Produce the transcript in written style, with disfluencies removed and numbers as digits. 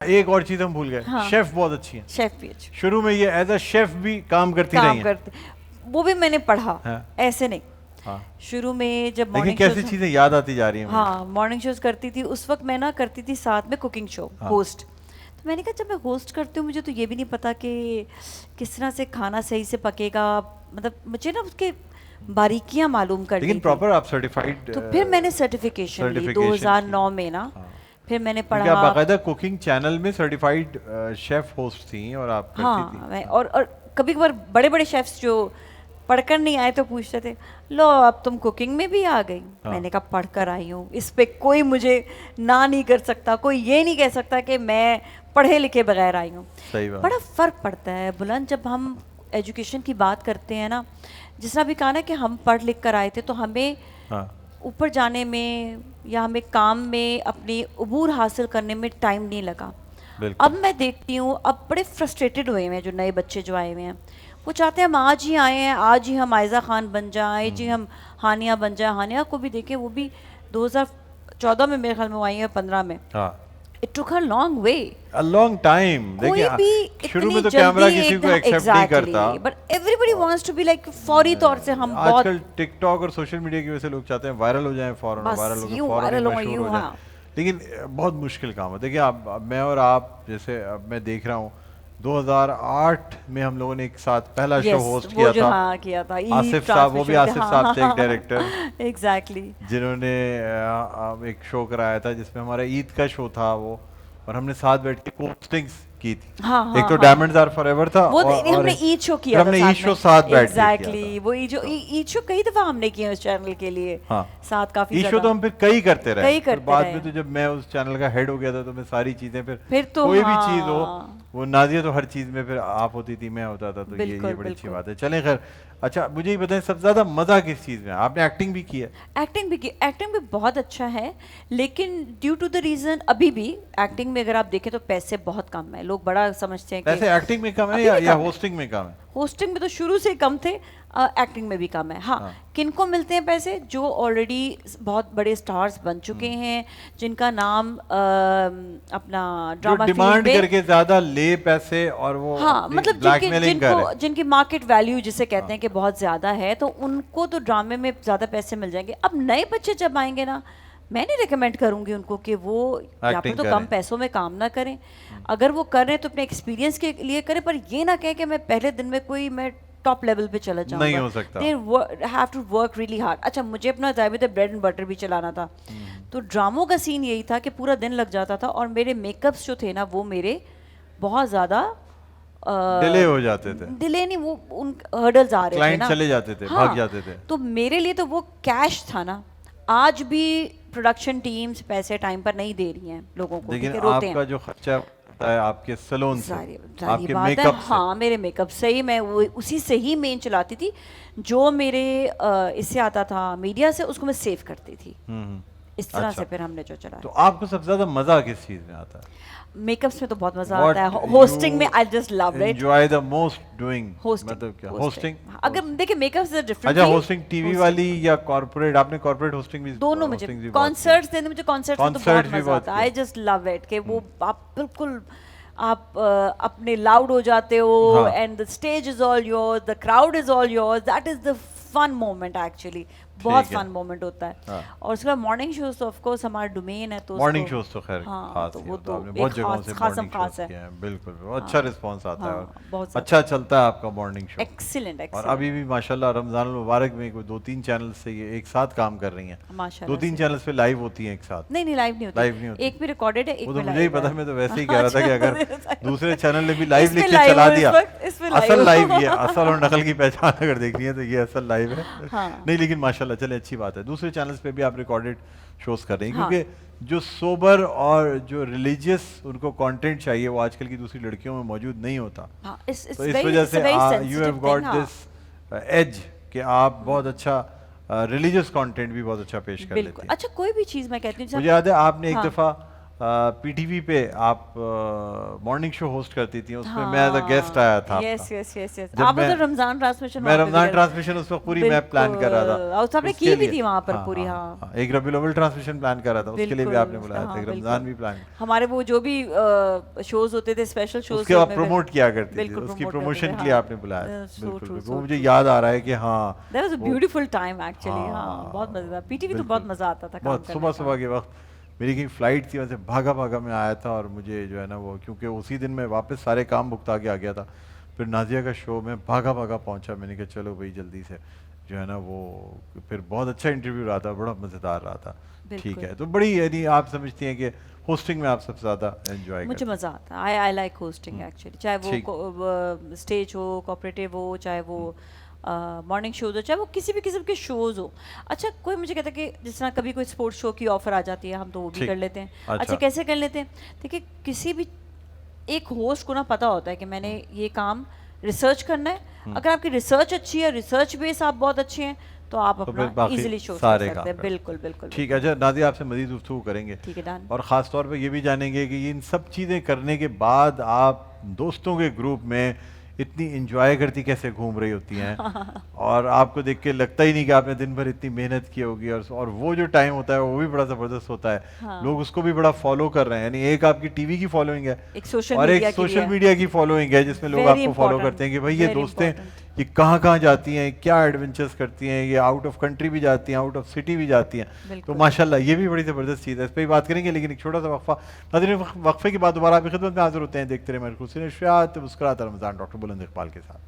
एक और चीज हम भूल गए, हाँ। शेफ बहुत अच्छी है। शेफ भी अच्छी, शुरू में ये एज अ शेफ भी काम करती रही काम हैं। करते, वो भी मैंने पढ़ा, हाँ। ऐसे नहीं। हाँ। शुरू में जब लेकिन मॉर्निंग कैसी शोज, चीजें याद आती जा रही हैं मुझे। हाँ मॉर्निंग शोज करती थी उस वक्त, मैं ना करती थी साथ में कुकिंग शो, हाँ। होस्ट। तो मैंने कहा जब मैं होस्ट करती हूँ मुझे तो ये भी नहीं पता कि किस तरह से खाना सही से पकेगा, मतलब मुझे ना उसके बारीकियां मालूम करनी लेकिन थी। प्रॉपर आप सर्टिफाइड, तो फिर मैंने सर्टिफिकेशन ली certification 2009 में ना। हाँ। फिर मैंने क्योंकि आप पढ़ा, बाकायदा कुकिंग चैनल में सर्टिफाइड शेफ होस्ट थी और आप करती हाँ थी। मैं, और कभी कभार बड़े बड़े शेफ्स जो पढ़कर नहीं आए तो पूछते थे, लो अब तुम कुकिंग में भी आ गई। हाँ। मैंने कहा पढ़कर आई हूँ, इस पे कोई मुझे ना नहीं कर सकता, कोई ये नहीं कह सकता कि मैं पढ़े लिखे बगैर आई हूँ। सही बात। बड़ा फ़र्क पड़ता है बुलंद, जब हम एजुकेशन की बात करते हैं ना, जिस तरह भी कहा ना कि हम पढ़ लिख कर आए थे तो हमें हाँ। ऊपर जाने में या हमें काम में अपनी उबूर हासिल करने में टाइम नहीं लगा। बिल्कुल। अब मैं देखती हूँ अब बड़े फ्रस्ट्रेटेड हुए हुए हैं जो नए बच्चे जो आए हुए हैं, वो चाहते हैं हम आज ही आए हैं, आज ही हम आयज़ा खान बन जाएं, आज ही हम हानिया बन जाएं। हानिया को भी देखें, वो भी 2014 में मेरे ख्याल में वो आई है, 15 में। हाँ। It took her long way, a long time. कोई भी शुरू में इतनी तो कैमरा जल्दी किसी को एकदम एक्सेप्ट नहीं करता। But everybody wants to be like फौरी तौर से हम बहुत आजकल टिकटॉक और सोशल मीडिया की वजह से लोग चाहते हैं वायरल हो जाएं फौरन, बस वायरल हो यूं फौरन वायरल हो, मशहूर यूं, हो जाएं। हाँ। लेकिन बहुत मुश्किल काम है। देखिए आप, अब मैं और आप जैसे, अब मैं देख रहा हूँ 2008 में हम लोगों ने एक साथ पहला शो Yes, होस्ट वो किया जो था। हाँ किया था, आसिफ साहब, वो भी आसिफ साहब थे एक डायरेक्टर, एग्जैक्टली। जिन्होंने एक शो कराया था जिसमें हमारा ईद का शो था वो, और हमने साथ बैठ के होस्टिंग्स की थी। हाँ, एक तो हाँ। डायमंड्स आर फॉरएवर था, वो और हमने एक- ईद शो फिर किया था हमने साथ ईद शो में। साथ बैठ के किया एग्जैक्टली, था। वो ईद शो कई दफा हमने किए उस चैनल के लिए, हाँ। साथ काफी ईद शो ज्यादा। तो हम फिर कई करते रहे। कई फिर करते बाद रहे। में तो जब मैं उस चैनल का हेड हो गया था तो मैं सारी चीजें फिर तो कोई भी हाँ। चीज हो, वो नाजिया तो हर चीज में फिर आप होती थी, मैं होता था, तो ये बिल्कुल, बड़ी अच्छी बिल्कुल। बात है। चलें खैर, अच्छा मुझे ये बताएं सबसे ज्यादा मजा किस चीज में है? आपने एक्टिंग भी की है। एक्टिंग भी की, एक्टिंग भी बहुत अच्छा है, लेकिन ड्यू टू द रीजन अभी भी एक्टिंग में अगर आप देखें तो पैसे बहुत कम है। लोग बड़ा समझते हैं कि वैसे एक्टिंग में कम है अभी या भी कम है। होस्टिंग में कम है? होस्टिंग में तो शुरू से कम थे, एक्टिंग में भी कम है। हाँ, हाँ। किनको मिलते हैं पैसे? जो ऑलरेडी बहुत बड़े स्टार्स बन चुके हैं, जिनका नाम अपना जो ड्रामा डिमांड फील्ड में, करके ज्यादा ले पैसे और वो हाँ अपनी मतलब blackmailing कर रहे हैं। जिनकी मार्केट वैल्यू जिसे कहते हैं कि बहुत ज़्यादा है, तो उनको तो ड्रामे में ज़्यादा पैसे मिल जाएंगे। अब नए बच्चे जब आएंगे ना, मैं नहीं रिकमेंड करूंगी उनको कि वो या फिर Acting तो करें। कम पैसों में काम ना करें। अगर वो कर रहे हैं तो अपने एक्सपीरियंस के लिए करें, पर ये ना कहें कि मैं पहले दिन में कोई मैं टॉप लेवल पे चला जाऊंगा। नहीं हो सकता। They have to work really hard. अच्छा, मुझे अपना जाविद ब्रेड एंड बटर भी चलाना था, तो ड्रामों का सीन यही था कि पूरा दिन लग जाता था, और मेरे मेकअप्स जो थे ना वो मेरे बहुत ज़्यादा डिले हो जाते थे, डिले नहीं, वो उन हर्डल्स आ रहे थे क्लाइंट ना, चले जाते थे, हाँ, भाग जाते थे। तो मेरे लिए तो वो कैश था ना। आज भी प्रोडक्शन टीम्स पैसे टाइम पर नहीं दे रही हैं लोगों को, लेकिन ठीक है, रोते आपका हैं। जो खर्चा होता है आपके सैलून से, सारी आपके बात है, मेकअप से, हाँ मेरे मेकअप से ही, मैं वो उसी से ही मेन चलाती थी। जो मेरे इससे आता था मीडिया से, उसको मैं सेव करती थी। इस तरह अच्छा। से फिर हमने जो चलाया। तो आपको सबसे ज्यादा मजा किस चीज में आता है? मेकअप्स में तो बहुत मजा What आता है, होस्टिंग में I just love it. enjoy the most doing? Hosting, मतलब क्या होस्टिंग? अगर देखिए मेकअप से डिफरेंट। अच्छा, होस्टिंग टीवी वाली या कॉर्पोरेट? आपने कॉर्पोरेट होस्टिंग भी? दोनों मुझे, hosting भी बहुत कॉन्सर्ट्स देने, मुझे कॉन्सर्ट्स में तो Concerts बहुत भी मजा बहुत आता है। किए। आई जस्ट लव इट कि वो आप बिल्कुल आप अपने लाउड हो जाते हो, हाँ। And the stage is all yours, the crowd is all yours, that is the fun moment actually, बहुत ठीक है। फन मोमेंट होता है। हाँ। और उसके बाद मॉर्निंग शोज तो ऑफ कोर्स हमारा डोमेन है, तो मॉर्निंग उसको- शोज तो खैर हाँ, खास तो ही वो होता तो है। आपने बहुत एक जगहों से खासम मॉर्निंग खास शोज है। किए हैं। बिल्कुल, बहुत अच्छा रिस्पांस आता है, हाँ, और बहुत ज्यादा। अच्छा चलता है आपका मॉर्निंग शो। एक्सीलेंट, और एक्सीलेंट, अभी भी माशाल्लाह रमजान मुबारक में कोई 2-3 चैनल से ये एक साथ काम कर रही हैं। माशाल्लाह 2-3 से। चैनल्स पे लाइव होती हैं एक साथ। नहीं नहीं, लाइव नहीं होती, लाइव नहीं होती। एक भी रिकॉर्डेड है, एक वो तो में मुझे ही live पता, है। मैं तो वैसे ही कह रहा था कि अगर अच्छा, दूसरे चैनल ने भी लाइव इसमें लिख के live चला हो इस दिया, वक्त, इसमें live असल हो। लाइव ये, असल और नकल की पहचान अगर देखनी है तो ये असल लाइव है। हाँ। नहीं लेकिन माशाल्लाह चले, अच्छी बात है। दूसरे चैनल्स पे भी आप रिकॉर्डेड शोज कर रही हैं, हाँ। क्योंकि जो सोबर और जो रिलीजियस उनको कंटेंट चाहिए वो आजकल की दूसरी लड़कियों में मौजूद नहीं होता। हाँ, तो इस वजह से you have got this edge कि आप बहुत अच्छा रिलीजियस कंटेंट भी बहुत अच्छा पेश कर लेते बिल्कुल। हैं। अच्छा, कोई भी चीज मैं कहती हूँ, मुझे याद है आपने एक हाँ। दफ़ा पीटीवी पे आप मॉर्निंग शो होस्ट करती थी, उसमें मैं एज अ गेस्ट आया था यस आपका। यस यस यस जब आप मैं उधर रमजान ट्रांसमिशन मैं रमजान ट्रांसमिशन उस वक्त पूरी मैं प्लान कर रहा था, और आपने उसके की भी लिए। थी वहाँ पर हाँ, पूरी। हाँ, हाँ हाँ, एक रबीउल अव्वल ट्रांसमिशन प्लान कर रहा था, उसके लिए भी आपने बुलाया था, हाँ एक रमजान भी बिल्कुल। प्लान। हमारे वो जो भी शोज होते थे, स्पेशल शोज उसके आप प्रमोट किया करती थी, बिल्कुल उसकी प्रमोट प्रमोशन के लिए आपने बुलाया था। सो बिल्कुल ट्रू बिल्कुल, सो वो मुझे ट्रू। याद आ रहा है कि हाँ दैट वाज अ वो, ब्यूटीफुल टाइम एक्चुअली। हाँ हाँ बहुत मजेदार, पीटीवी तो बहुत बिल्कुल। मजा आता था काम बहुत करने सुबह का। सुबह के वक्त मेरी कहीं फ्लाइट थी, वैसे भागा भागा मैं आया था, और मुझे जो है ना वो, क्योंकि उसी दिन मैं वापस सारे काम भुगता के आ गया था, फिर नाजिया का शो में भागा भागा पहुंचा, मैंने कहा चलो भाई जल्दी से जो है ना वो, फिर बहुत अच्छा इंटरव्यू रहा था, बड़ा मज़ेदार रहा था। ठीक है, बिल्कुल तो बड़ी यानी आप समझती हैं कि होस्टिंग में आप सबसे ज़्यादा एंजॉय मुझे करते हैं। मज़ा आता है। आई लाइक होस्टिंग एक्चुअली, चाहे ठीक। वो स्टेज हो, कोऑपरेटिव हो, चाहे वो मॉर्निंग शोज हो, चाहे वो किसी भी किस्म के शोज हो। अच्छा, कोई मुझे कहता है कि जिस तरह कभी कोई स्पोर्ट्स शो की ऑफर आ जाती है, हम तो वो भी ठीक। कर लेते हैं। अच्छा। अच्छा कैसे कर लेते हैं? देखिए, किसी भी एक होस्ट को ना पता होता है कि मैंने ये काम रिसर्च करना है। अगर आपकी रिसर्च अच्छी है, रिसर्च बेस आप बहुत अच्छे हैं, तो आप तो फिर अपना बाकी इजीली शो कर सारे सकते काम हैं। कर बिल्कुल बिल्कुल ठीक है। अच्छा नादिया, आपसे मज़ीद गुफ्तगू करेंगे, ठीक है, डन। और ख़ास तौर पे ये भी जानेंगे कि इन सब चीज़ें करने के बाद आप दोस्तों के ग्रुप में इतनी इंजॉय करती कैसे घूम रही होती हैं, और आपको देख के लगता ही नहीं कि आपने दिन भर इतनी मेहनत की होगी, और वो जो टाइम होता है वो भी बड़ा ज़बरदस्त होता है। हाँ। लोग उसको भी बड़ा फॉलो कर रहे हैं, यानी एक आपकी टीवी की फॉलोइंग है, एक सोशल और एक मीडिया की भी सोशल है। मीडिया की फॉलोइंग है, जिसमें लोग Very आपको फॉलो important, करते हैं कि भाई ये very दोस्तें important. ये कहाँ कहाँ जाती हैं, क्या एडवेंचर्स करती हैं, ये आउट ऑफ कंट्री भी जाती हैं, आउट ऑफ सिटी भी जाती हैं। तो बिल्कुल। माशाल्लाह ये भी बड़ी ज़बरदस्त चीज़ है, इस पर भी बात करेंगे, लेकिन एक छोटा सा वक्फा। नाज़रीन, वक्फे के बाद दोबारा आपकी खिदमत में हाजिर होते हैं, देखते रहे मेरे खुशी नशियात मुस्कुराता रमज़ान डॉक्टर बुलंद इकबाल के साथ।